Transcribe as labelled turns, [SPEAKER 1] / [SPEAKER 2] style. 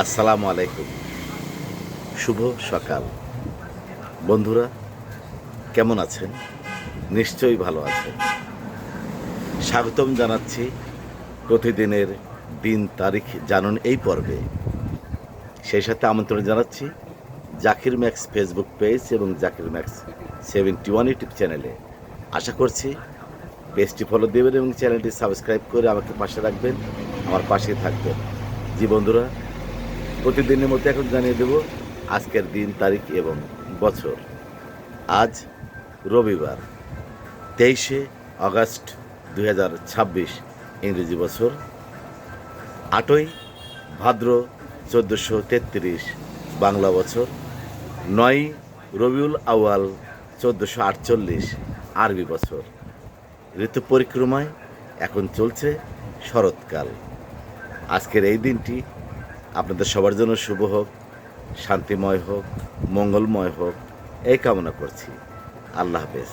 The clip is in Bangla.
[SPEAKER 1] আসসালামু আলাইকুম। শুভ সকাল। বন্ধুরা কেমন আছেন? নিশ্চয়ই ভালো আছেন। স্বাগতম জানাচ্ছি প্রতিদিনের দিন তারিখ জানুন এই পর্বে। সেই সাথে আমন্ত্রণ জানাচ্ছি জাকির ম্যাক্স ফেসবুক পেজ এবং জাকির ম্যাক্স 71 ইউটিউব চ্যানেলে। আশা করছি পেজটি ফলো দেবেন এবং চ্যানেলটি সাবস্ক্রাইব করে আমাকে পাশে রাখবেন, আমার পাশেই থাকবেন। জি বন্ধুরা, প্রতিদিনের মতো এখন জানিয়ে দেব আজকের দিন তারিখ এবং বছর। আজ রবিবার 23শে আগস্ট 2026 ইংরেজি বছর, 8ই ভাদ্র 1433 বাংলা বছর, 9ই রবিউল আউয়াল 1448 আরবি বছর। ঋতু পরিক্রমায় এখন চলছে শরৎকাল। আজকের এই দিনটি আপনাদের সবার জন্য শুভ হোক, শান্তিময় হোক, মঙ্গলময় হোক, এই কামনা করছি। আল্লাহ হাফেজ।